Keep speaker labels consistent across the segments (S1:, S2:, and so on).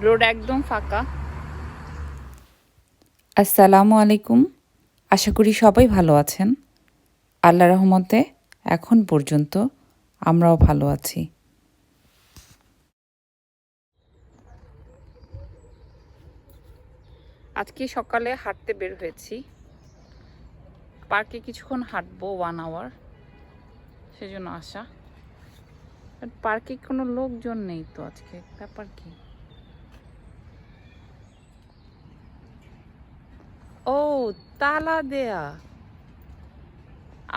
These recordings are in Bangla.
S1: রোড একদম ফাঁকা।
S2: আসসালামু আলাইকুম। আশা করি সবাই ভালো আছেন। আল্লাহর রহমতে এখন পর্যন্ত আমরাও ভালো আছি।
S1: আজকে সকালে হাঁটতে বের হয়েছি, পার্কে কিছুক্ষণ হাঁটবো 1 আওয়ার, সেজন্য আসা। পার্কে কোনো লোকজন নেই তো আজকে, ব্যাপার কি? ও, তালা দেয়া।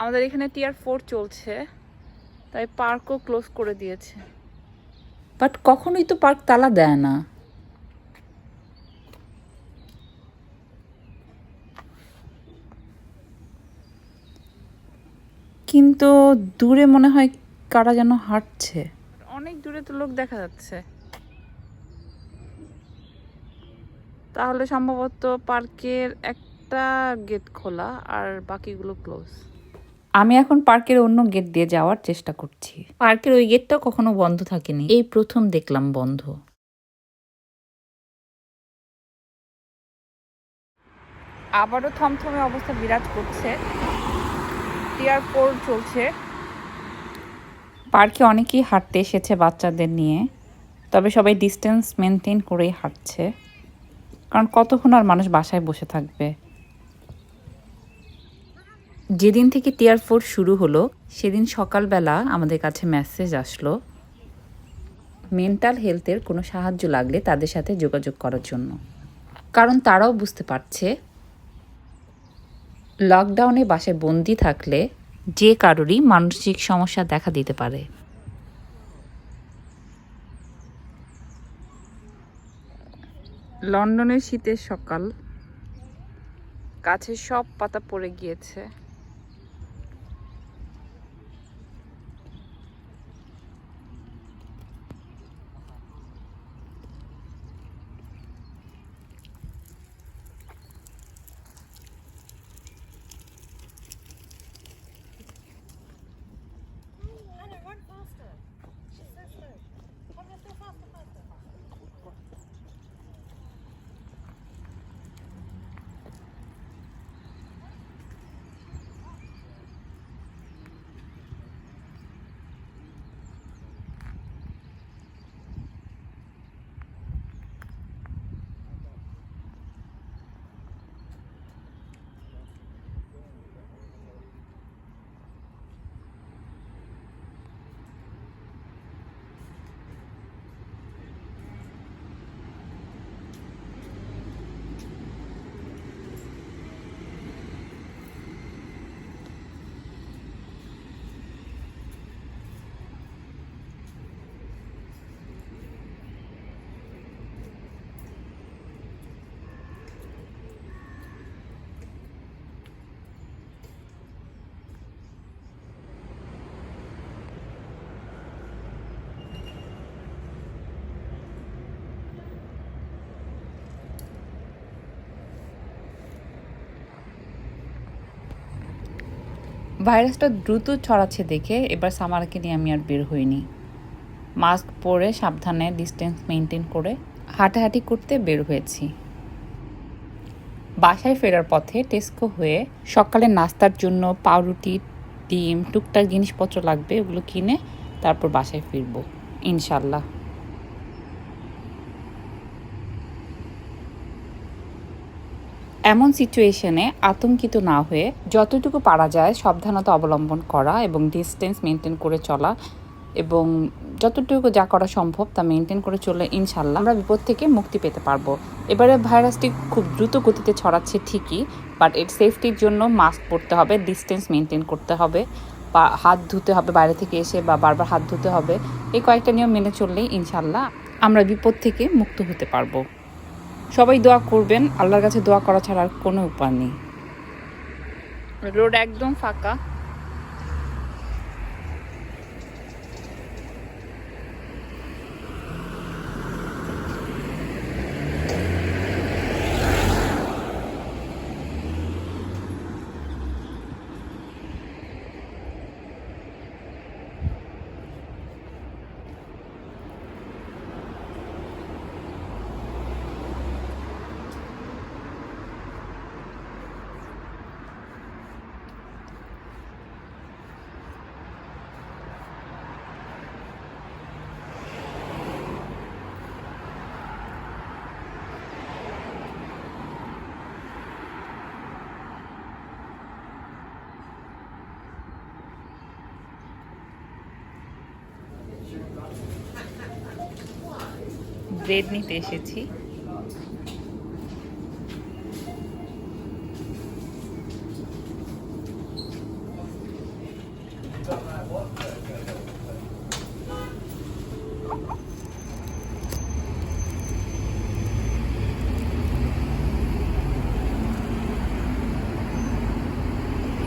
S1: আমাদের এখানে টিয়ার 4 চলছে, তাই পার্কও ক্লোজ করে দিয়েছে।
S2: বাট কখনোই তো পার্ক তালা দেয় না। কিন্তু দূরে মনে হয় কারা যেন হাঁটছে।
S1: অনেক দূরে তো লোক দেখা যাচ্ছে, তাহলে সম্ভবত পার্কের একটা গেট খোলা আর বাকিগুলো ক্লোজ।
S2: আমি এখন পার্কের অন্য গেট দিয়ে যাওয়ার চেষ্টা করছি। পার্কের ওই গেটটা কখনো বন্ধ থাকেনি, এই প্রথম দেখলাম বন্ধ।
S1: আবারও থমথমে অবস্থা বিরাজ করছে, টিয়ার 4 চলছে।
S2: পার্কে অনেকেই হাঁটতে এসেছে বাচ্চাদের নিয়ে, তবে সবাই ডিস্টেন্স মেনটেন করেই হাঁটছে, কারণ কতক্ষণ আর মানুষ বাসায় বসে থাকবে। যেদিন থেকে টিয়ার 4 শুরু হলো সেদিন সকালবেলা আমাদের কাছে মেসেজ আসলো মেন্টাল হেলথের কোনো সাহায্য লাগলে তাদের সাথে যোগাযোগ করার জন্য, কারণ তারাও বুঝতে পারছে লকডাউনে বাসায় বন্দি থাকলে যে কারোরই মানসিক সমস্যা দেখা দিতে পারে।
S1: লন্ডনের শীতের সকাল, গাছের সব পাতা পড়ে গিয়েছে।
S2: ভাইরাসটা দ্রুত ছড়াচ্ছে দেখে এবার সামারকে নিয়ে আমি আর বের হইনি। মাস্ক পরে সাবধানে ডিস্টেন্স মেনটেন করে হাঁটাহাঁটি করতে বের হয়েছি। বাসায় ফেরার পথে টেস্কো হয়ে সকালে নাস্তার জন্য পাউরুটি, ডিম, টুকটাক জিনিসপত্র লাগবে, ওগুলো কিনে তারপর বাসায় ফিরবো ইনশাল্লাহ। এমন সিচুয়েশনে আতঙ্কিত না হয়ে যতটুকু পারা যায় সাবধানতা অবলম্বন করা এবং ডিস্টেন্স মেনটেন করে চলা, এবং যতটুকু যা করা সম্ভব তা মেনটেন করে চললে ইনশাল্লাহ আমরা বিপদ থেকে মুক্তি পেতে পারবো। এবারে ভাইরাসটি খুব দ্রুত গতিতে ছড়াচ্ছে ঠিকই, বাট এর সেফটির জন্য মাস্ক পরতে হবে, ডিস্টেন্স মেনটেন করতে হবে, বা হাত ধুতে হবে বাইরে থেকে এসে, বা বারবার হাত ধুতে হবে। এই কয়েকটা নিয়ম মেনে চললেই ইনশাল্লাহ আমরা বিপদ থেকে মুক্ত হতে পারবো। সবাই দোয়া করবেন, আল্লাহর কাছে দোয়া করা ছাড়া আর কোনো উপায় নেই।
S1: রোড একদম ফাঁকা।
S2: ব্রেড নিতে এসেছি।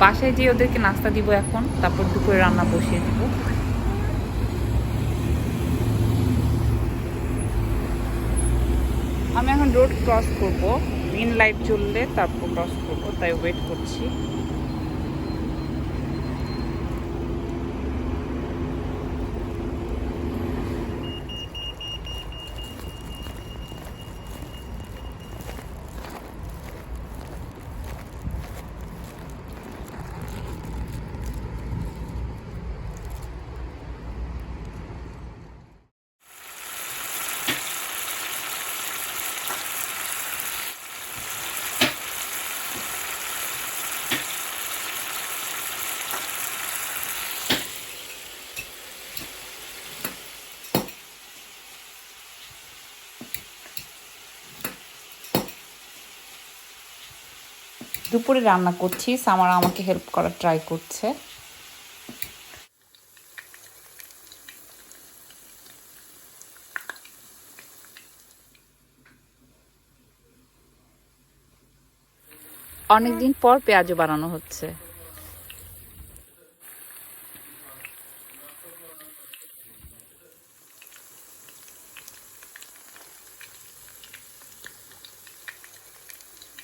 S2: বাসায় যেয়ে ওদেরকে নাস্তা দিব এখন, তারপর দুপুরে রান্না বসিয়ে দিব। আমি এখন রোড ক্রস করব, গ্রিন লাইট জ্বললে তারপর ক্রস করব, তাই ওয়েট করছি। দুপুরে রান্না করছি, সামারা আমাকে হেল্প করার ট্রাই করছে। অনেকদিন পর পেঁয়াজও বানানো হচ্ছে।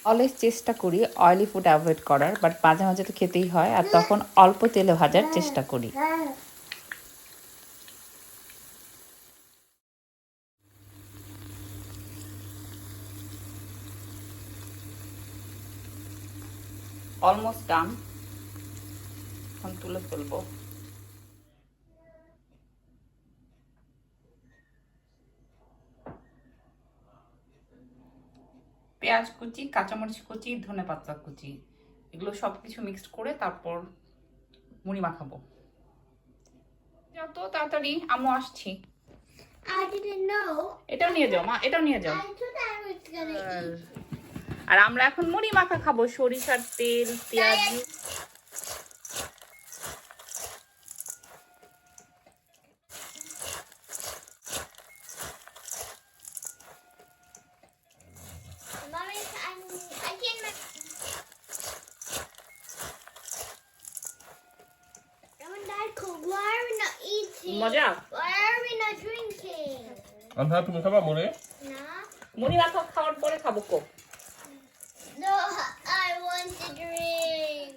S2: অলওয়েজ চেষ্টা করি অয়েলি ফুড অ্যাভয়েড করার, বাট মাঝে মাঝে তো খেতেই হয়, আর তখন অল্প তেলে ভাজার চেষ্টা করি। অলমোস্ট ডান, এখন তুলে ফেলবো। পেঁয়াজ কুচি, কাঁচামরিচ কুচি, ধনেপাতা কুচি, এগুলো সব কিছু মিক্সড করে তারপর মুড়ি মাখাবো। যত তাড়াতাড়ি, আম্মু আসছি।
S3: I didn't know.
S2: এটাও নিয়ে যাও মা, এটাও নিয়ে যাও।
S3: I thought I was gonna eat.
S2: আর আমরা এখন মুড়ি মাখা খাবো, সরিষার তেল, পেঁয়াজ।
S3: Mommy, I can't make. Mom and Dad cold. Why are we not eating?
S2: মজা।
S3: Why are we not drinking?
S4: I'm happy with খাবার মুড়ি।
S3: Nah.
S2: মুড়ি মাখা খাওয়ার পরে খাবো কো।
S3: No, I want to drink.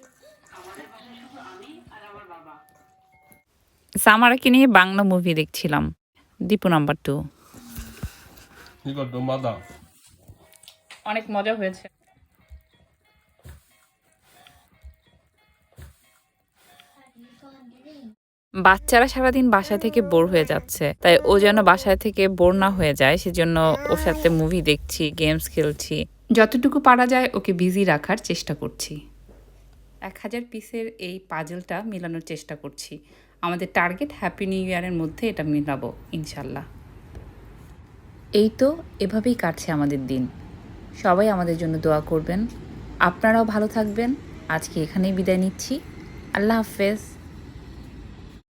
S2: সামারাকে নিয়ে বাংলা মুভি দেখছিলাম, দীপু নাম্বার 2।
S4: 이것도 맞아.
S2: অনেক মজা হয়েছে। বাচ্চারা সারাদিন বাসা থেকে বোর হয়ে যাচ্ছে, তাই ও যেন বাসায় থেকে বোর না হয়ে যায়, সেজন্য ওর সাথে মুভি দেখছি, গেমস খেলছি, যতটুকু পারা যায় ওকে বিজি রাখার চেষ্টা করছি। 1000 পিসের এই পাজলটা মেলানোর চেষ্টা করছি। আমাদের টার্গেট হ্যাপি নিউ ইয়ারের মধ্যে এটা মেলাবো ইনশাল্লাহ। এই তো এভাবেই কাটছে আমাদের দিন। সবাই আমাদের জন্য দোয়া করবেন। আপনারাও ভালো থাকবেন। আজকে এখানেই বিদায় নিচ্ছি। আল্লাহ হাফেজ।